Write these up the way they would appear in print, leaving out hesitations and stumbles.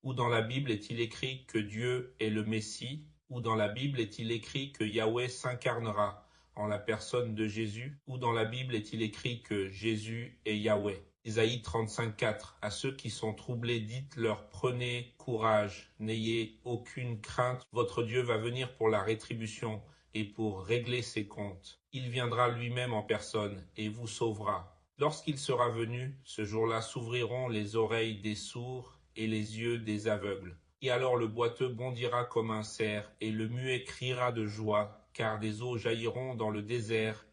Où dans la Bible est-il écrit que Dieu est le Messie? Où dans la Bible est-il écrit que Yahweh s'incarnera en la personne de Jésus? Où dans la Bible est-il écrit que Jésus est Yahweh? Isaïe 35,4. À ceux qui sont troublés, dites-leur, prenez courage, n'ayez aucune crainte, votre Dieu va venir pour la rétribution et pour régler ses comptes. Il viendra lui-même en personne et vous sauvera. Lorsqu'il sera venu, ce jour-là s'ouvriront les oreilles des sourds et les yeux des aveugles. Et alors le boiteux bondira comme un cerf, et le muet criera de joie, car des eaux jailliront dans le désert,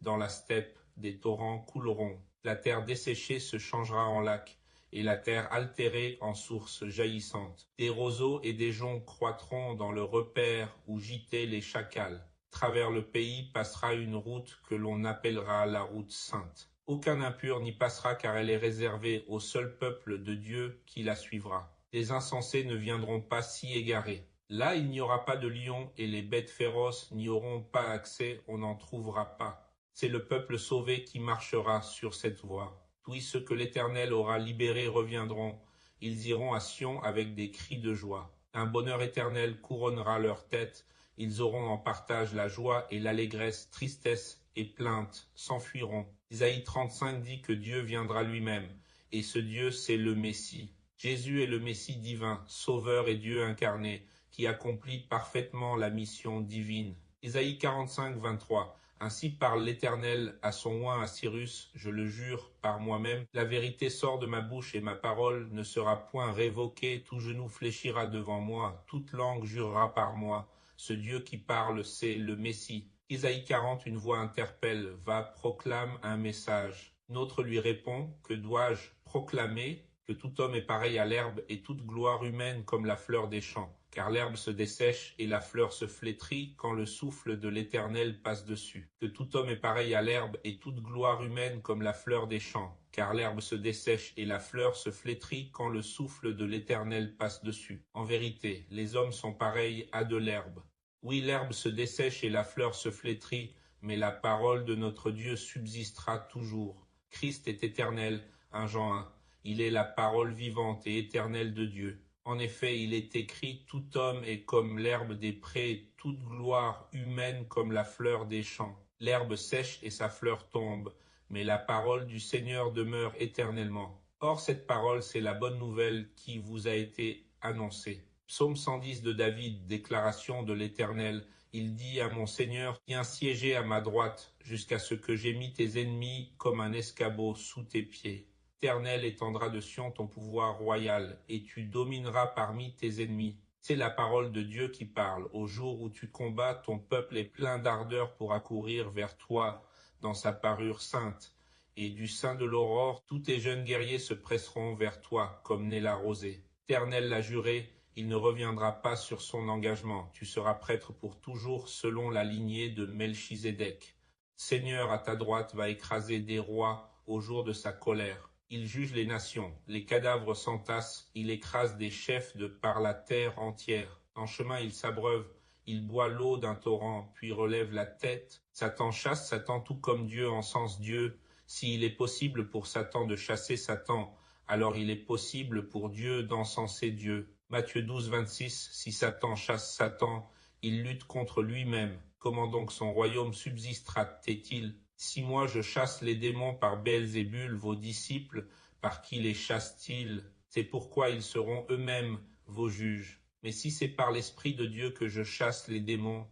dans la steppe, des torrents couleront. La terre desséchée se changera en lac, et la terre altérée en source jaillissante. Des roseaux et des joncs croîtront dans le repaire où gîtaient les chacals. Travers le pays passera une route que l'on appellera la route sainte. Aucun impur n'y passera car elle est réservée au seul peuple de Dieu qui la suivra. Les insensés ne viendront pas s'y égarer. Là, il n'y aura pas de lion et les bêtes féroces n'y auront pas accès, on n'en trouvera pas. C'est le peuple sauvé qui marchera sur cette voie. Oui, ceux que l'Éternel aura libérés reviendront. Ils iront à Sion avec des cris de joie. Un bonheur éternel couronnera leur tête. Ils auront en partage la joie et l'allégresse, tristesse et plainte s'enfuiront. Isaïe 35 dit que Dieu viendra lui-même, et ce Dieu, c'est le Messie. Jésus est le Messie divin, Sauveur et Dieu incarné, qui accomplit parfaitement la mission divine. Isaïe 45, 23. Ainsi parle l'Éternel à son oint à Cyrus, je le jure par moi-même, la vérité sort de ma bouche et ma parole ne sera point révoquée, tout genou fléchira devant moi, toute langue jurera par moi. Ce Dieu qui parle, c'est le Messie. Isaïe 40, une voix interpelle, va, proclame un message. Une autre lui répond, que dois-je proclamer? Que tout homme est pareil à l'herbe et toute gloire humaine comme la fleur des champs. Car l'herbe se dessèche et la fleur se flétrit quand le souffle de l'Éternel passe dessus. Que tout homme est pareil à l'herbe et toute gloire humaine comme la fleur des champs. Car l'herbe se dessèche et la fleur se flétrit quand le souffle de l'Éternel passe dessus. En vérité, les hommes sont pareils à de l'herbe. Oui, l'herbe se dessèche et la fleur se flétrit, mais la parole de notre Dieu subsistera toujours. Christ est éternel, 1 Jean 1. Il est la parole vivante et éternelle de Dieu. En effet, il est écrit, tout homme est comme l'herbe des prés, toute gloire humaine comme la fleur des champs. L'herbe sèche et sa fleur tombe, mais la parole du Seigneur demeure éternellement. Or, cette parole, c'est la bonne nouvelle qui vous a été annoncée. Psaume 110 de David, déclaration de l'Éternel. Il dit à mon Seigneur, viens siéger à ma droite, jusqu'à ce que j'aie mis tes ennemis comme un escabeau sous tes pieds. L'Éternel étendra de Sion ton pouvoir royal, et tu domineras parmi tes ennemis. C'est la parole de Dieu qui parle. Au jour où tu combats, ton peuple est plein d'ardeur pour accourir vers toi dans sa parure sainte. Et du sein de l'aurore, tous tes jeunes guerriers se presseront vers toi, comme naît la rosée. L'Éternel l'a juré, il ne reviendra pas sur son engagement. Tu seras prêtre pour toujours selon la lignée de Melchizedek. Seigneur à ta droite va écraser des rois au jour de sa colère. Il juge les nations, les cadavres s'entassent, il écrase des chefs de par la terre entière. En chemin il s'abreuve, il boit l'eau d'un torrent, puis relève la tête. Satan chasse Satan tout comme Dieu encense Dieu. S'il est possible pour Satan de chasser Satan, alors il est possible pour Dieu d'encenser Dieu. Matthieu 12, 26, si Satan chasse Satan, il lutte contre lui-même. Comment donc son royaume subsistera-t-il? Si moi je chasse les démons par Belzébul, vos disciples, par qui les chassent-ils? C'est pourquoi ils seront eux-mêmes vos juges. Mais si c'est par l'Esprit de Dieu que je chasse les démons,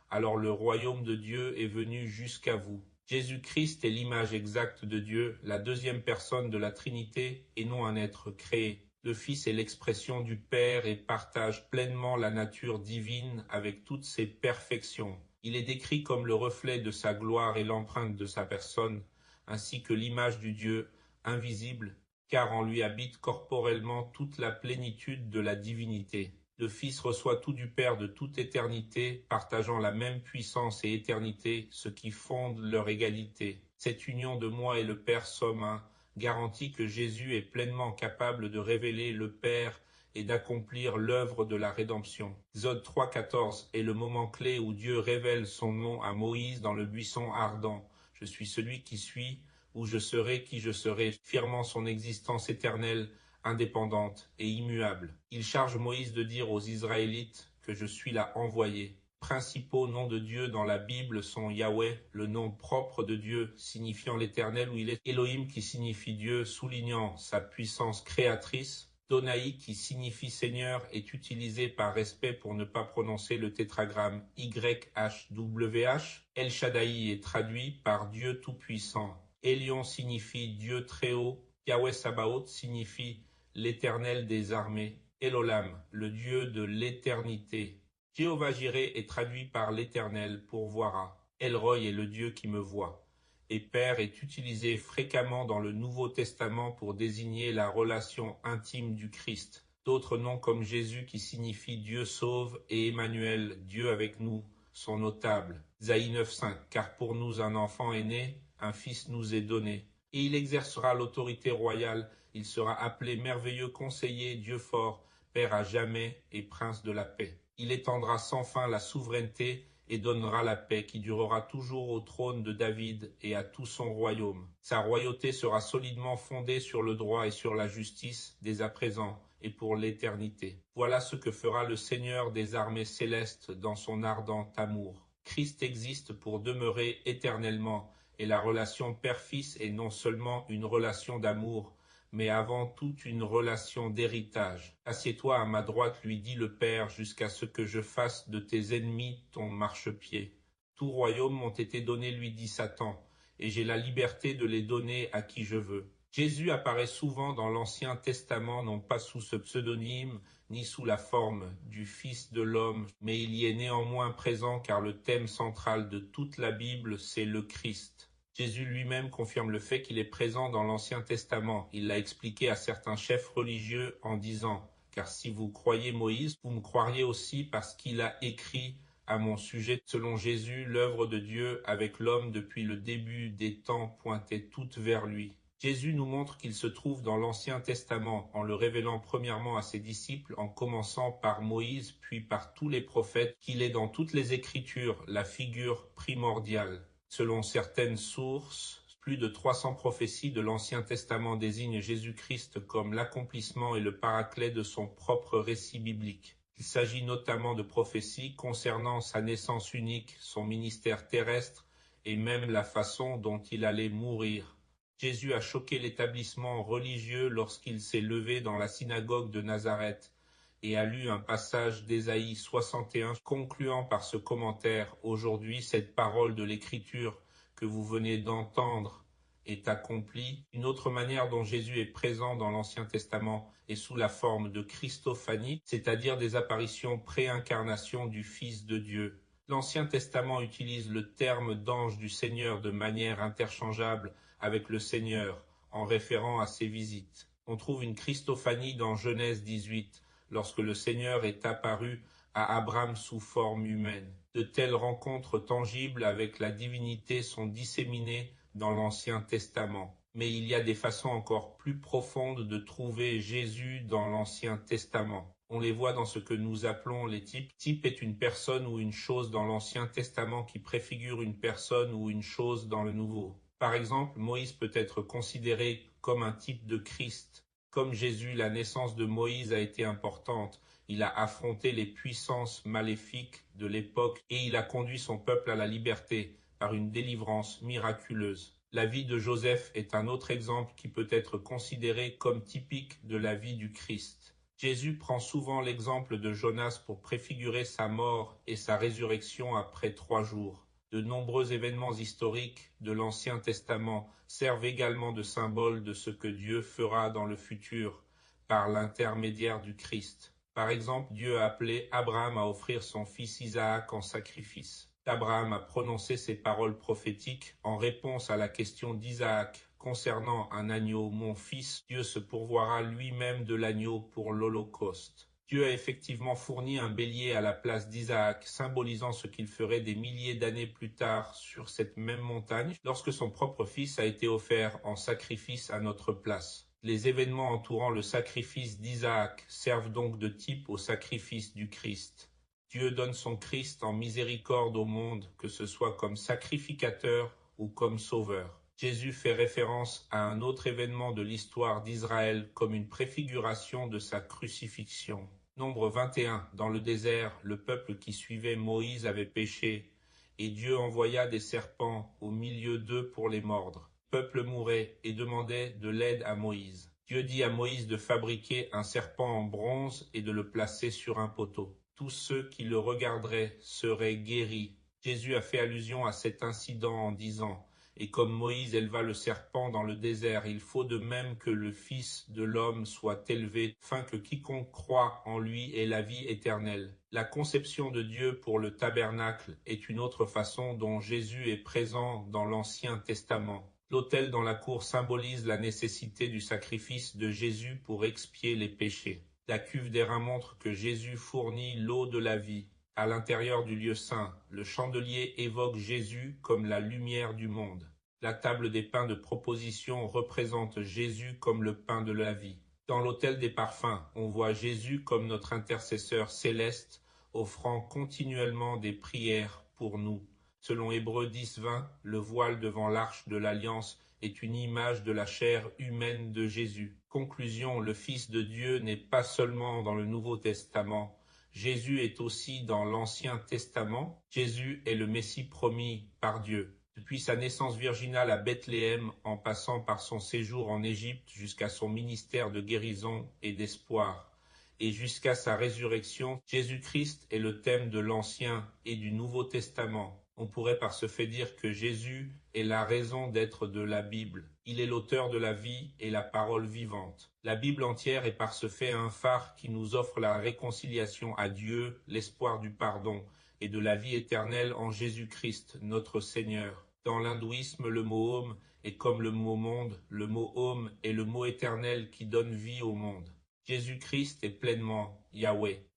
alors le royaume de Dieu est venu jusqu'à vous. Jésus-Christ est l'image exacte de Dieu, la deuxième personne de la Trinité et non un être créé. Le Fils est l'expression du Père et partage pleinement la nature divine avec toutes ses perfections. Il est décrit comme le reflet de sa gloire et l'empreinte de sa personne, ainsi que l'image du Dieu invisible, car en lui habite corporellement toute la plénitude de la divinité. Le Fils reçoit tout du Père de toute éternité, partageant la même puissance et éternité, ce qui fonde leur égalité. Cette union de moi et le Père sommes un garantit que Jésus est pleinement capable de révéler le Père et d'accomplir l'œuvre de la rédemption. Exode 3,14 est le moment clé où Dieu révèle son nom à Moïse dans le buisson ardent. Je suis celui qui suis, où je serai, qui je serai, affirmant son existence éternelle indépendante et immuable. Il charge Moïse de dire aux Israélites que je suis là envoyé. Principaux noms de Dieu dans la Bible sont Yahweh, le nom propre de Dieu, signifiant l'Éternel où il est, Elohim qui signifie Dieu, soulignant sa puissance créatrice. Donaï qui signifie Seigneur est utilisé par respect pour ne pas prononcer le tétragramme YHWH. El Shaddai est traduit par Dieu Tout-Puissant. Elion signifie Dieu très haut. Yahweh Sabaoth signifie l'Éternel des armées. Elolam, le Dieu de l'éternité. Jéhovah Jireh est traduit par l'Éternel, pourvoira. Elroy est le Dieu qui me voit. Et Père est utilisé fréquemment dans le Nouveau Testament pour désigner la relation intime du Christ. D'autres noms comme Jésus qui signifie Dieu sauve et Emmanuel, Dieu avec nous, sont notables. Isaïe 9,5, car pour nous un enfant est né, un fils nous est donné. Et il exercera l'autorité royale, il sera appelé merveilleux conseiller, Dieu fort, Père à jamais et prince de la paix. Il étendra sans fin la souveraineté et donnera la paix qui durera toujours au trône de David et à tout son royaume. Sa royauté sera solidement fondée sur le droit et sur la justice dès à présent et pour l'éternité. Voilà ce que fera le Seigneur des armées célestes dans son ardent amour. Christ existe pour demeurer éternellement et la relation père-fils est non seulement une relation d'amour, mais avant tout une relation d'héritage. Assieds-toi à ma droite, lui dit le Père, jusqu'à ce que je fasse de tes ennemis ton marchepied. Tout royaume m'ont été donnés, lui dit Satan, et j'ai la liberté de les donner à qui je veux. Jésus apparaît souvent dans l'Ancien Testament, non pas sous ce pseudonyme, ni sous la forme du Fils de l'homme, mais il y est néanmoins présent car le thème central de toute la Bible, c'est le Christ. Jésus lui-même confirme le fait qu'il est présent dans l'Ancien Testament. Il l'a expliqué à certains chefs religieux en disant « Car si vous croyez Moïse, vous me croiriez aussi parce qu'il a écrit à mon sujet. » Selon Jésus, l'œuvre de Dieu avec l'homme depuis le début des temps pointait toute vers lui. Jésus nous montre qu'il se trouve dans l'Ancien Testament en le révélant premièrement à ses disciples en commençant par Moïse puis par tous les prophètes, qu'il est dans toutes les Écritures la figure primordiale. Selon certaines sources, plus de 300 prophéties de l'Ancien Testament désignent Jésus-Christ comme l'accomplissement et le paraclet de son propre récit biblique. Il s'agit notamment de prophéties concernant sa naissance unique, son ministère terrestre et même la façon dont il allait mourir. Jésus a choqué l'établissement religieux lorsqu'il s'est levé dans la synagogue de Nazareth et a lu un passage d'Ésaïe 61 concluant par ce commentaire « Aujourd'hui, cette parole de l'Écriture que vous venez d'entendre est accomplie ». Une autre manière dont Jésus est présent dans l'Ancien Testament est sous la forme de Christophanie, c'est-à-dire des apparitions pré-incarnation du Fils de Dieu. L'Ancien Testament utilise le terme d'ange du Seigneur de manière interchangeable avec le Seigneur, en référant à ses visites. On trouve une Christophanie dans Genèse 18, lorsque le Seigneur est apparu à Abraham sous forme humaine. De telles rencontres tangibles avec la divinité sont disséminées dans l'Ancien Testament. Mais il y a des façons encore plus profondes de trouver Jésus dans l'Ancien Testament. On les voit dans ce que nous appelons les types. Type est une personne ou une chose dans l'Ancien Testament qui préfigure une personne ou une chose dans le Nouveau. Par exemple, Moïse peut être considéré comme un type de Christ. Comme Jésus, la naissance de Moïse a été importante. Il a affronté les puissances maléfiques de l'époque et il a conduit son peuple à la liberté par une délivrance miraculeuse. La vie de Joseph est un autre exemple qui peut être considéré comme typique de la vie du Christ. Jésus prend souvent l'exemple de Jonas pour préfigurer sa mort et sa résurrection après 3 jours. De nombreux événements historiques de l'Ancien Testament servent également de symbole de ce que Dieu fera dans le futur par l'intermédiaire du Christ. Par exemple, Dieu a appelé Abraham à offrir son fils Isaac en sacrifice. Abraham a prononcé ces paroles prophétiques en réponse à la question d'Isaac concernant un agneau. Mon fils, Dieu se pourvoira lui-même de l'agneau pour l'Holocauste. Dieu a effectivement fourni un bélier à la place d'Isaac, symbolisant ce qu'il ferait des milliers d'années plus tard sur cette même montagne, lorsque son propre fils a été offert en sacrifice à notre place. Les événements entourant le sacrifice d'Isaac servent donc de type au sacrifice du Christ. Dieu donne son Christ en miséricorde au monde, que ce soit comme sacrificateur ou comme sauveur. Jésus fait référence à un autre événement de l'histoire d'Israël comme une préfiguration de sa crucifixion. Nombre 21. Dans le désert, le peuple qui suivait Moïse avait péché, et Dieu envoya des serpents au milieu d'eux pour les mordre. Le peuple mourait et demandait de l'aide à Moïse. Dieu dit à Moïse de fabriquer un serpent en bronze et de le placer sur un poteau. Tous ceux qui le regarderaient seraient guéris. Jésus a fait allusion à cet incident en disant: et comme Moïse éleva le serpent dans le désert, il faut de même que le Fils de l'homme soit élevé, afin que quiconque croit en lui ait la vie éternelle. La conception de Dieu pour le tabernacle est une autre façon dont Jésus est présent dans l'Ancien Testament. L'autel dans la cour symbolise la nécessité du sacrifice de Jésus pour expier les péchés. La cuve d'airain montre que Jésus fournit l'eau de la vie. À l'intérieur du lieu saint, le chandelier évoque Jésus comme la lumière du monde. La table des pains de proposition représente Jésus comme le pain de la vie. Dans l'autel des parfums, on voit Jésus comme notre intercesseur céleste, offrant continuellement des prières pour nous. Selon Hébreux 10:20, le voile devant l'arche de l'Alliance est une image de la chair humaine de Jésus. Conclusion, le Fils de Dieu n'est pas seulement dans le Nouveau Testament, Jésus est aussi dans l'Ancien Testament. Jésus est le Messie promis par Dieu. Depuis sa naissance virginale à Bethléem, en passant par son séjour en Égypte jusqu'à son ministère de guérison et d'espoir, et jusqu'à sa résurrection, Jésus-Christ est le thème de l'Ancien et du Nouveau Testament. On pourrait par ce fait dire que Jésus est la raison d'être de la Bible. Il est l'auteur de la vie et la parole vivante. La Bible entière est par ce fait un phare qui nous offre la réconciliation à Dieu, l'espoir du pardon et de la vie éternelle en Jésus-Christ, notre Seigneur. Dans l'hindouisme, le mot Om est comme le mot monde. Le mot Om est le mot éternel qui donne vie au monde. Jésus-Christ est pleinement Yahweh.